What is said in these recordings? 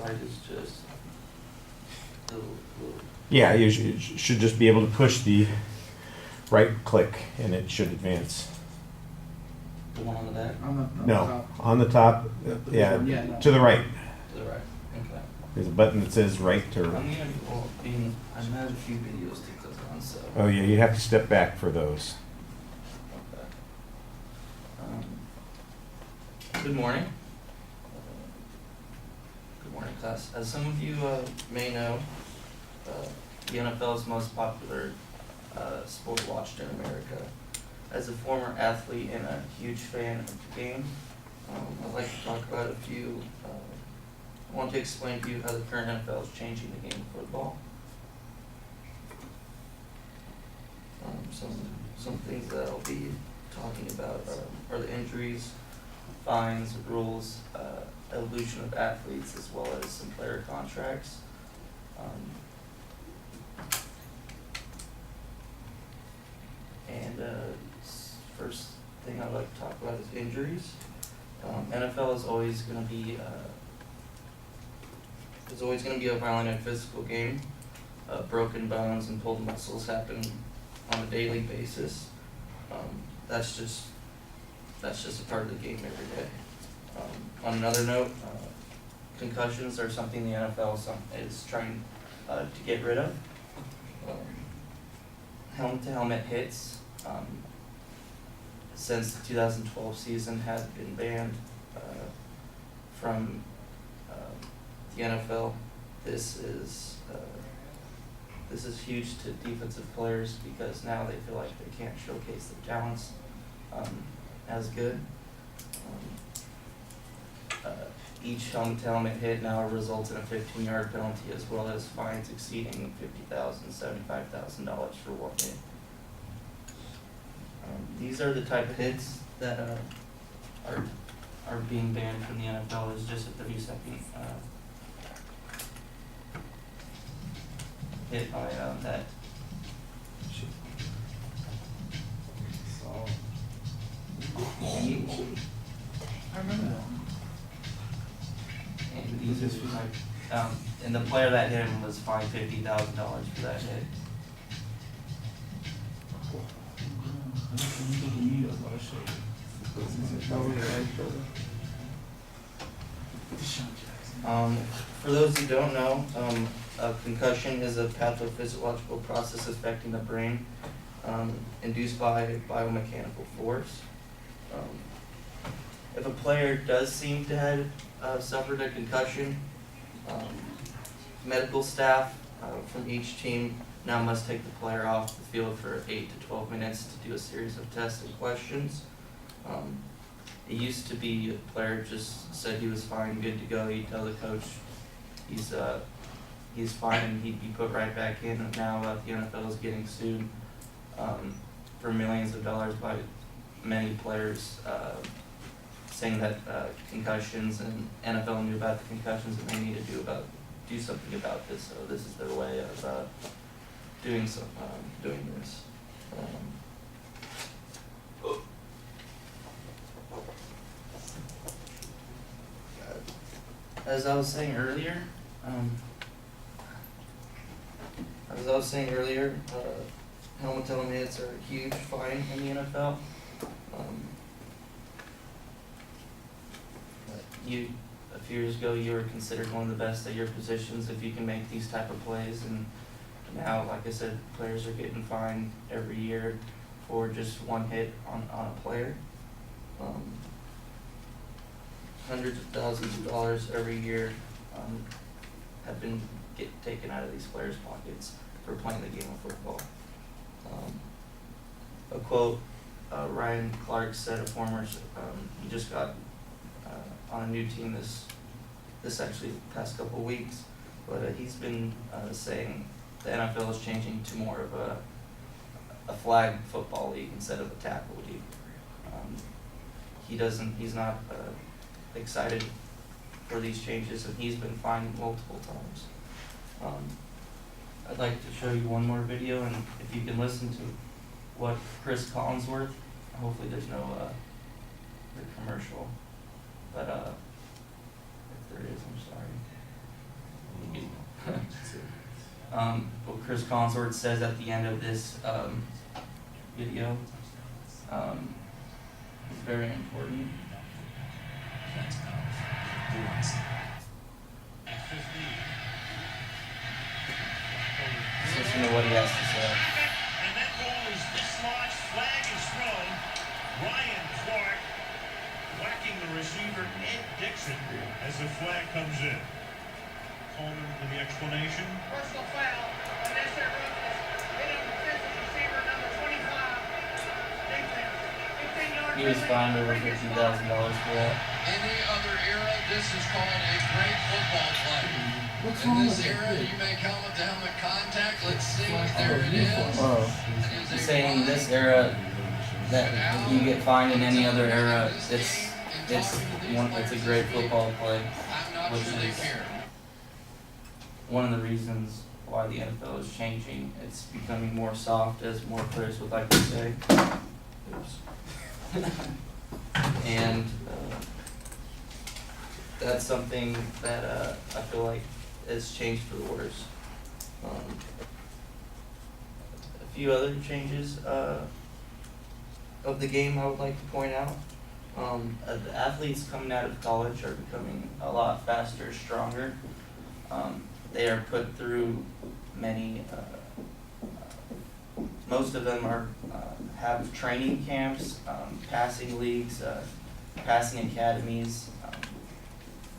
slide is just the little, Yeah, you should just be able to push the right click and it should advance. the one on the back On the No, top. on the top, yeah, Yeah, no. to the right. to the right. Okay. There's a button that says right I'm or, gonna well, I have a few videos to click on, so. oh yeah, you have to step back for those. Okay. Good morning. Good morning, class. As some of you may know, the NFL's most popular sport watched in America. As a former athlete and a huge fan of the game, I'd like to talk about a few. I want to explain to you how the current NFL is changing the game of football. Some things that I'll be talking about are the injuries, fines, rules, evolution of athletes, as well as some player contracts. First thing I'd like to talk about is injuries. NFL is always going to be a violent and physical game. Broken bones and pulled muscles happen on a daily basis. That's just a part of the game every day. On another note, concussions are something the NFL is trying to get rid of. Helmet-to-helmet hits since the 2012 season have been banned from the NFL. This is huge to defensive players because now they feel like they can't showcase their talents as good. Each helmet-to-helmet hit now results in a 15-yard penalty as well as fines exceeding $50,000, $75,000 for one hit. These are the type of hits that are being banned from the NFL. Is just a 30-second hit by that. I remember that. And these are like, and the player that hit him was fined $50,000 for that hit. For those who don't know, a concussion is a pathophysiological process affecting the brain, induced by biomechanical force. If a player does seem to have suffered a concussion, medical staff from each team now must take the player off the field for 8 to 12 minutes to do a series of tests and questions. It used to be a player just said he was fine, good to go. He'd tell the coach he's fine and he'd be put right back in. And now the NFL is getting sued for millions of dollars by many players, saying that concussions, and NFL knew about the concussions and they need to do something about this. So this is their way of doing this. As I was saying earlier, helmet-to-helmet hits are a huge fine in the NFL. A few years ago, you were considered one of the best at your positions if you can make these type of plays, and now, like I said, players are getting fined every year for just one hit on a player. Hundreds of thousands of dollars every year have been taken out of these players' pockets for playing the game of football. A quote Ryan Clark said, a former, he just got on a new team this actually past couple of weeks, but he's been saying the NFL is changing to more of a flag football league instead of a tackle league. He's not excited for these changes, and he's been fined multiple times. I'd like to show you one more video, and if you can listen to what Chris Collinsworth, hopefully there's no commercial, but if there is, I'm sorry. what Chris Consort says at the end of this video is very important. Listen to what he has to say. And that ball is dislodged, flag is thrown. Ryan Clark whacking the receiver, Ed Dixon, as the flag comes in. Coleman with the explanation. Personal foul, Vanessa Rufus hit him, defensive receiver number 25. Defense, 15-yard He was fined over $50,000 for that. Any other era, this is called a great football play. In this era, you may call it the helmet contact. Let's see. There it is. It is a He's saying flag. this era that you get fined in any other era, it's a great football play, I'm not which sure they is care. one of the reasons why the NFL is changing. It's becoming more soft, as more players would like to say. Oops. And that's something that I feel like has changed for the worse. A few other changes of the game I would like to point out. The athletes coming out of college are becoming a lot faster, stronger. They are put through many, most of them are, have training camps, passing leagues, passing academies.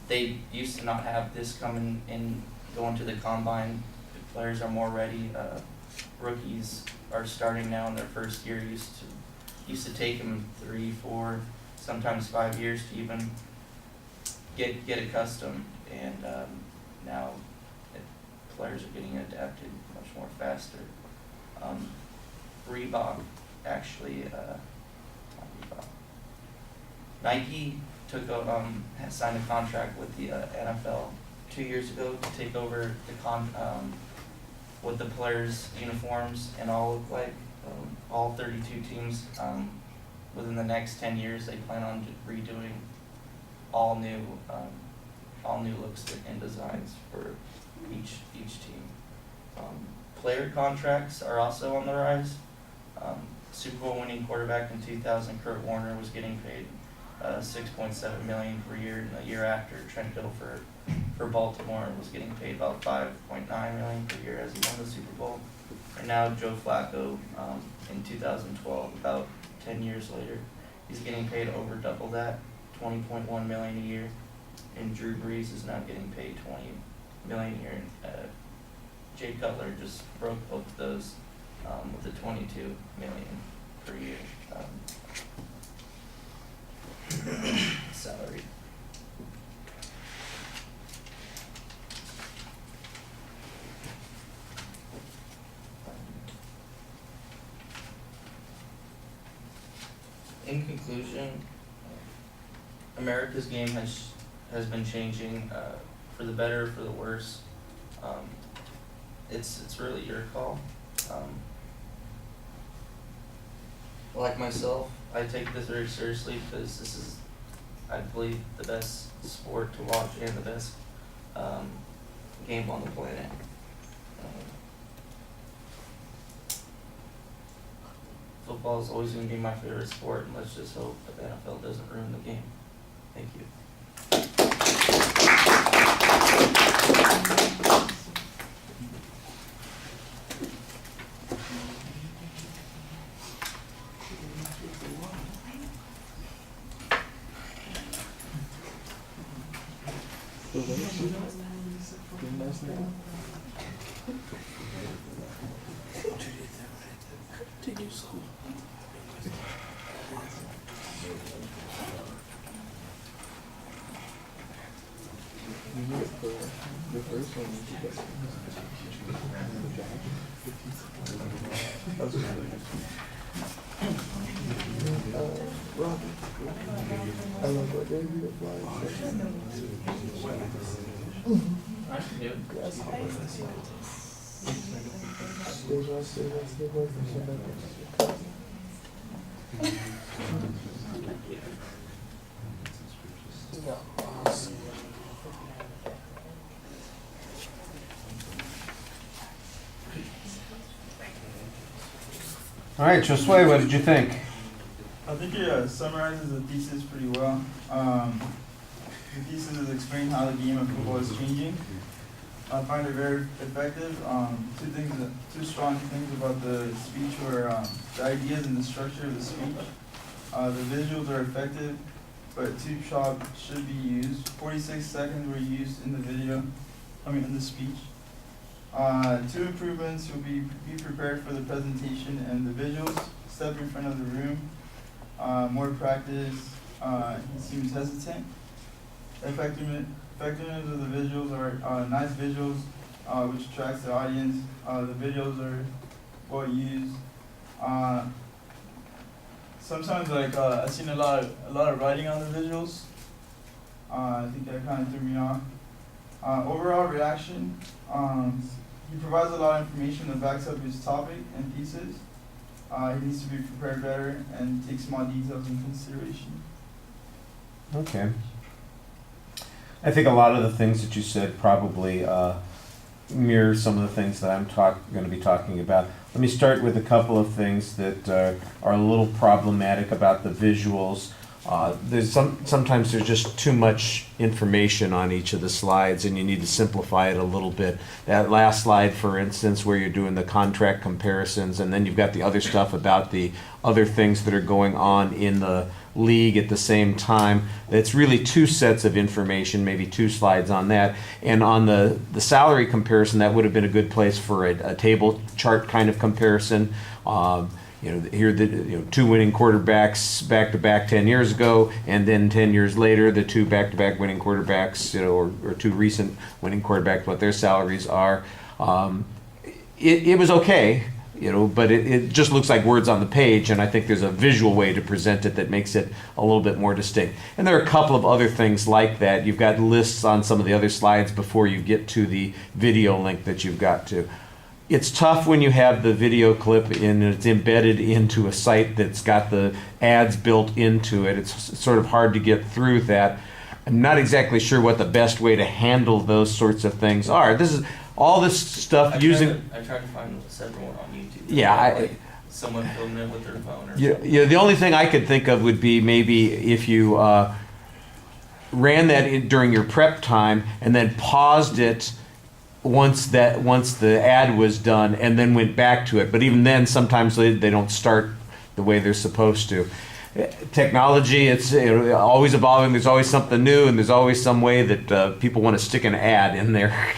They used to not have this coming in, going to the combine. The players are more ready. Rookies are starting now in their first year. Used to take them 3, 4, sometimes 5 years to even get accustomed. And now players are getting adapted much more faster. Reebok actually, not Reebok. Nike has signed a contract with the NFL 2 years ago to take over what the players' uniforms and all look like. All 32 teams. Within the next 10 years, they plan on redoing all new looks and designs for each team. Player contracts are also on the rise. Super Bowl winning quarterback in 2000, Kurt Warner, was getting paid $6.7 million per year, and the year after, Trent Dilfer for Baltimore was getting paid about $5.9 million per year as he won the Super Bowl. And now Joe Flacco, in 2012, about 10 years later, he's getting paid over double that, $20.1 million a year. And Drew Brees is now getting paid $20 million a year. And Jay Cutler just broke both of those with the $22 million per year salary. In conclusion, America's game has been changing for the better, for the worse. It's really your call. Like myself, I take this very seriously because this is, I believe, the best sport to watch and the best game on the planet. Football is always going to be my favorite sport, and let's just hope that the NFL doesn't ruin the game. Thank you. I can do it. All right, Josue, what did you think? I think it summarizes the thesis pretty well. The thesis is explaining how the game of football is changing. I find it very effective. Two strong things about the speech were the ideas and the structure of the speech. The visuals are effective, but tube shot should be used. 46 seconds were used in the video, in the speech. Two improvements will be prepared for the presentation and the visuals. Step in front of the room. More practice. He seems hesitant. Effectiveness of the visuals are nice visuals, which attracts the audience. The videos are well used. Sometimes I've seen a lot of writing on the visuals. I think that kind of threw me off. Overall reaction, he provides a lot of information that backs up his topic and thesis. He needs to be prepared better and take small details into consideration. Okay. I think a lot of the things that you said probably mirror some of the things that I'm going to be talking about. Let me start with a couple of things that are a little problematic about the visuals. Sometimes there's just too much information on each of the slides, and you need to simplify it a little bit. That last slide, for instance, where you're doing the contract comparisons, and then you've got the other stuff about the other things that are going on in the league at the same time. It's really two sets of information, maybe two slides on that. And on the salary comparison, that would have been a good place for a table chart kind of comparison. Here the two winning quarterbacks back to back 10 years ago, and then 10 years later the two back to back winning quarterbacks, or two recent winning quarterbacks, what their salaries are. It was okay, but it just looks like words on the page, and I think there's a visual way to present it that makes it a little bit more distinct. And there are a couple of other things like that. You've got lists on some of the other slides before you get to the video link that you've got to. It's tough when you have the video clip and it's embedded into a site that's got the ads built into it. It's sort of hard to get through that. I'm not exactly sure what the best way to handle those sorts of things are. This is all this stuff I tried to find several on YouTube. Yeah, someone filming it with their phone or something. Yeah, the only thing I could think of would be maybe if you ran that during your prep time and then paused it once the ad was done and then went back to it. But even then, sometimes they don't start the way they're supposed to. Technology, it's always evolving. There's always something new, and there's always some way that people want to stick an ad in there.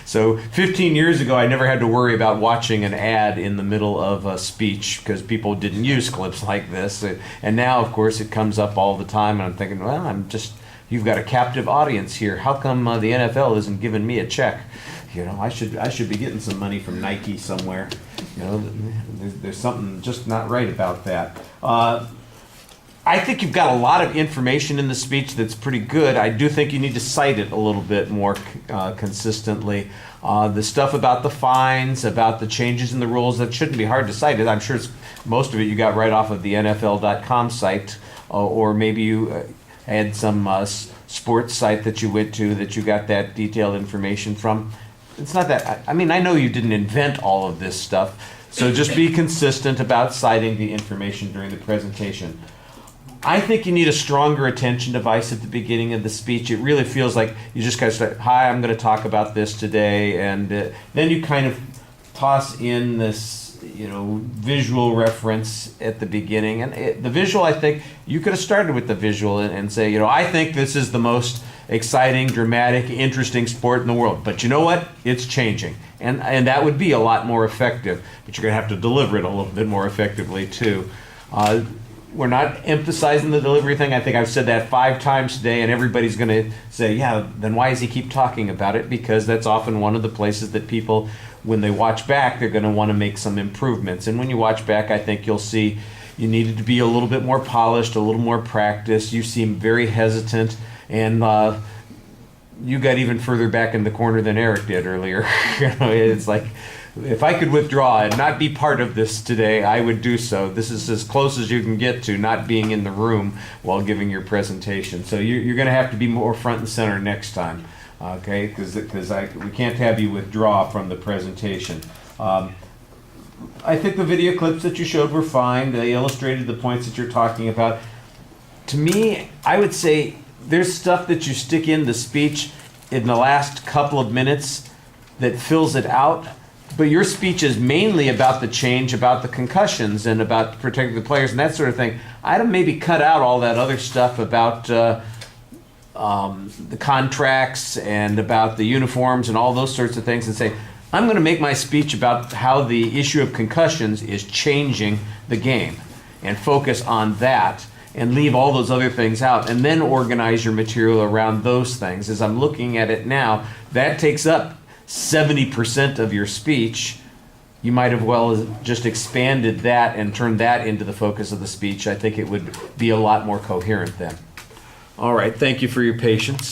So 15 years ago, I never had to worry about watching an ad in the middle of a speech because people didn't use clips like this. And now, of course, it comes up all the time, and I'm thinking, well, you've got a captive audience here. How come the NFL isn't giving me a check? I should be getting some money from Nike somewhere. There's something just not right about that. I think you've got a lot of information in the speech that's pretty good. I do think you need to cite it a little bit more consistently. The stuff about the fines, about the changes in the rules, that shouldn't be hard to cite. I'm sure most of it you got right off of the NFL.com site, or maybe you had some sports site that you went to that you got that detailed information from. It's not that, I know you didn't invent all of this stuff, so just be consistent about citing the information during the presentation. I think you need a stronger attention device at the beginning of the speech. It really feels like you just kind of start, hi, I'm going to talk about this today, and then you kind of toss in this visual reference at the beginning. And the visual, I think, you could have started with the visual and say, I think this is the most exciting, dramatic, interesting sport in the world. But you know what? It's changing. And that would be a lot more effective. But you're going to have to deliver it a little bit more effectively, too. We're not emphasizing the delivery thing. I think I've said that 5 times today, and everybody's going to say, yeah, then why does he keep talking about it? Because that's often one of the places that people, when they watch back, they're going to want to make some improvements. And when you watch back, I think you'll see you needed to be a little bit more polished, a little more practiced. You seem very hesitant, and you got even further back in the corner than Eric did earlier. It's like, if I could withdraw and not be part of this today, I would do so. This is as close as you can get to not being in the room while giving your presentation. So you're going to have to be more front and center next time, okay? Because we can't have you withdraw from the presentation. I think the video clips that you showed were fine. They illustrated the points that you're talking about. To me, I would say there's stuff that you stick in the speech in the last couple of minutes that fills it out. But your speech is mainly about the change, about the concussions, and about protecting the players and that sort of thing. I'd have maybe cut out all that other stuff about the contracts and about the uniforms and all those sorts of things and say, I'm going to make my speech about how the issue of concussions is changing the game and focus on that and leave all those other things out and then organize your material around those things. As I'm looking at it now, that takes up 70% of your speech. You might have well just expanded that and turned that into the focus of the speech. I think it would be a lot more coherent then. All right, thank you for your patience.